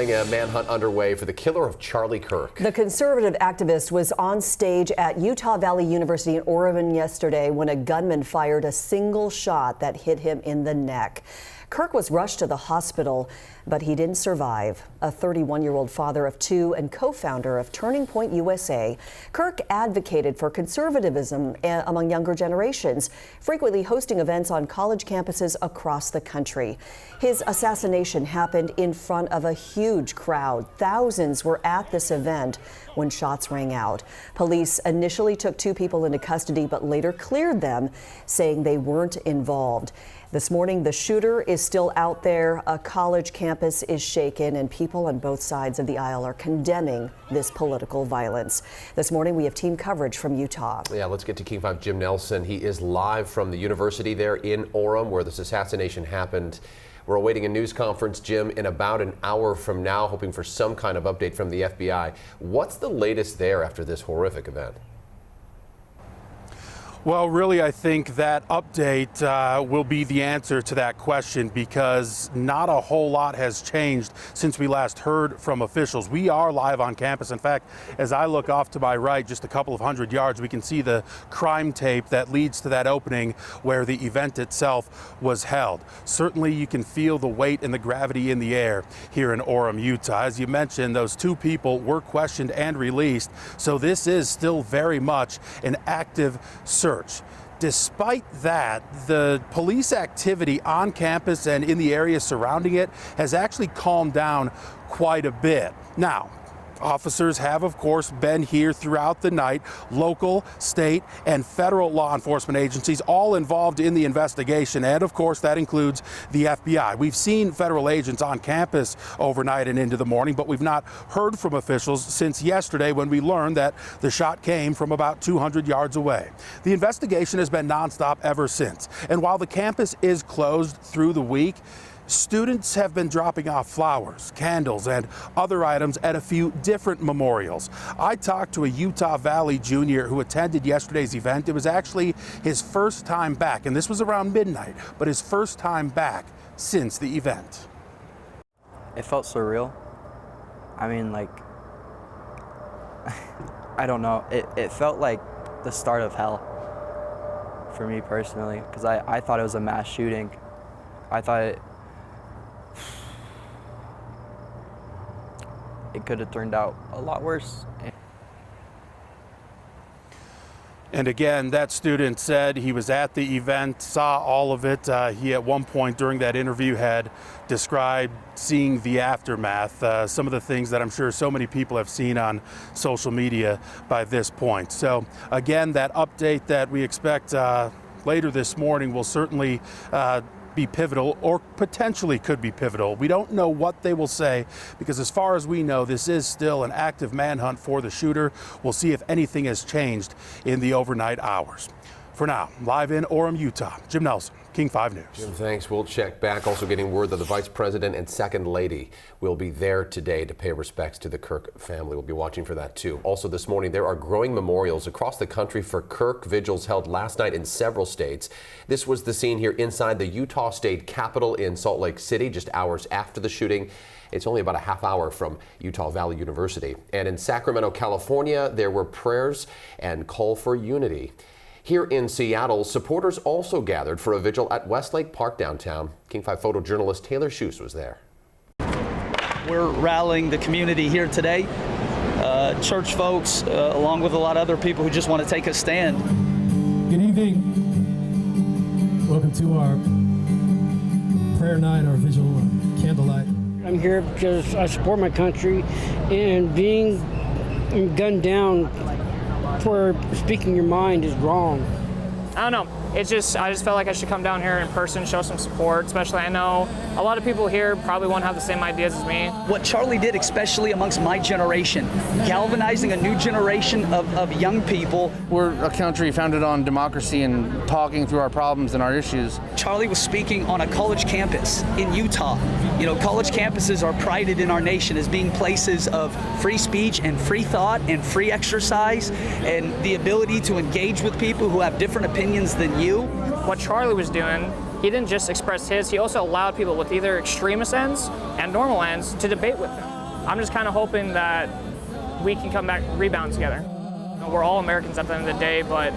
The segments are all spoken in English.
A manhunt underway for the killer of Charlie Kirk. The conservative activist was on stage at Utah Valley University in Oregon yesterday when a gunman fired a single shot that hit him in the neck. Kirk was rushed to the hospital, but he didn't survive. A 31-year-old father of two and co-founder of Turning Point USA, Kirk advocated for conservatism among younger generations, frequently hosting events on college campuses across the country. His assassination happened in front of a huge crowd. Thousands were at this event when shots rang out. Police initially took two people into custody, but later cleared them, saying they weren't involved. This morning, the shooter is still out there. A college campus is shaken, and people on both sides of the aisle are condemning this political violence. This morning, we have team coverage from Utah. Yeah, let's get to King 5 Jim Nelson. He is live from the university there in Orem, where this assassination happened. We're awaiting a news conference, Jim, in about an hour from now, hoping for some kind of update from the FBI. What's the latest there after this horrific event? Well, really, I think that update will be the answer to that question, because not a whole lot has changed since we last heard from officials. We are live on campus. In fact, as I look off to my right, just a couple of hundred yards, we can see the crime tape that leads to that opening where the event itself was held. Certainly, you can feel the weight and the gravity in the air here in Orem, Utah. As you mentioned, those two people were questioned and released, so this is still very much an active search. Despite that, the police activity on campus and in the area surrounding it has actually calmed down quite a bit. Now, officers have, of course, been here throughout the night. Local, state, and federal law enforcement agencies all involved in the investigation, and of course that includes the FBI. We've seen federal agents on campus overnight and into the morning, but we've not heard from officials since yesterday when we learned that the shot came from about 200 yards away. The investigation has been nonstop ever since, and while the campus is closed through the week, students have been dropping off flowers, candles, and other items at a few different memorials. I talked to a Utah Valley junior who attended yesterday's event. It was actually his first time back, and this was around midnight, but his first time back since the event. It felt surreal. I mean, like, I don't know. It felt like the start of hell for me personally, because I thought it was a mass shooting. I thought it could have turned out a lot worse. And again, that student said he was at the event, saw all of it. He at one point during that interview had described seeing the aftermath, some of the things that I'm sure so many people have seen on social media by this point. So again, that update that we expect later this morning will certainly be pivotal, or potentially could be pivotal. We don't know what they will say, because as far as we know, this is still an active manhunt for the shooter. We'll see if anything has changed in the overnight hours. For now, live in Orem, Utah, Jim Nelson, King 5 News. Jim, thanks. We'll check back. Also getting word that the Vice President and Second Lady will be there today to pay respects to the Kirk family. We'll be watching for that too. Also this morning, there are growing memorials across the country for Kirk. Vigils held last night in several states. This was the scene here inside the Utah State Capitol in Salt Lake City, just hours after the shooting. It's only about a half hour from Utah Valley University. And in Sacramento, California, there were prayers and call for unity. Here in Seattle, supporters also gathered for a vigil at Westlake Park downtown. King 5 photojournalist Taylor Schuss was there. We're rallying the community here today, church folks, along with a lot of other people who just want to take a stand. Good evening. Welcome to our prayer night, our vigil, our candlelight. I'm here because I support my country, and being gunned down for speaking your mind is wrong. I don't know. I just felt like I should come down here in person, show some support, especially I know a lot of people here probably won't have the same ideas as me. What Charlie did, especially amongst my generation, galvanizing a new generation of young people. We're a country founded on democracy and talking through our problems and our issues. Charlie was speaking on a college campus in Utah. You know, college campuses are prided in our nation as being places of free speech and free thought and free exercise and the ability to engage with people who have different opinions than you. What Charlie was doing, he didn't just express his, he also allowed people with either extremist ends and normal ends to debate with him. I'm just kind of hoping that we can come back, rebound together. You know, we're all Americans at the end of the day, but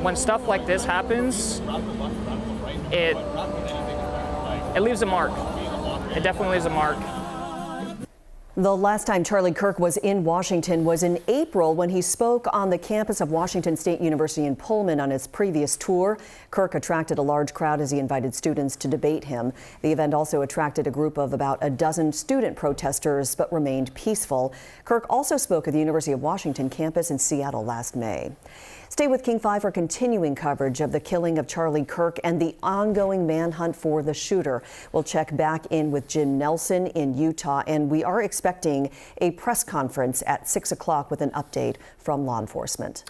when stuff like this happens, it leaves a mark. It definitely leaves a mark. The last time Charlie Kirk was in Washington was in April when he spoke on the campus of Washington State University in Pullman on his previous tour. Kirk attracted a large crowd as he invited students to debate him. The event also attracted a group of about a dozen student protesters, but remained peaceful. Kirk also spoke at the University of Washington campus in Seattle last May. Stay with King 5 for continuing coverage of the killing of Charlie Kirk and the ongoing manhunt for the shooter. We'll check back in with Jim Nelson in Utah, and we are expecting a press conference at 6 o'clock with an update from law enforcement.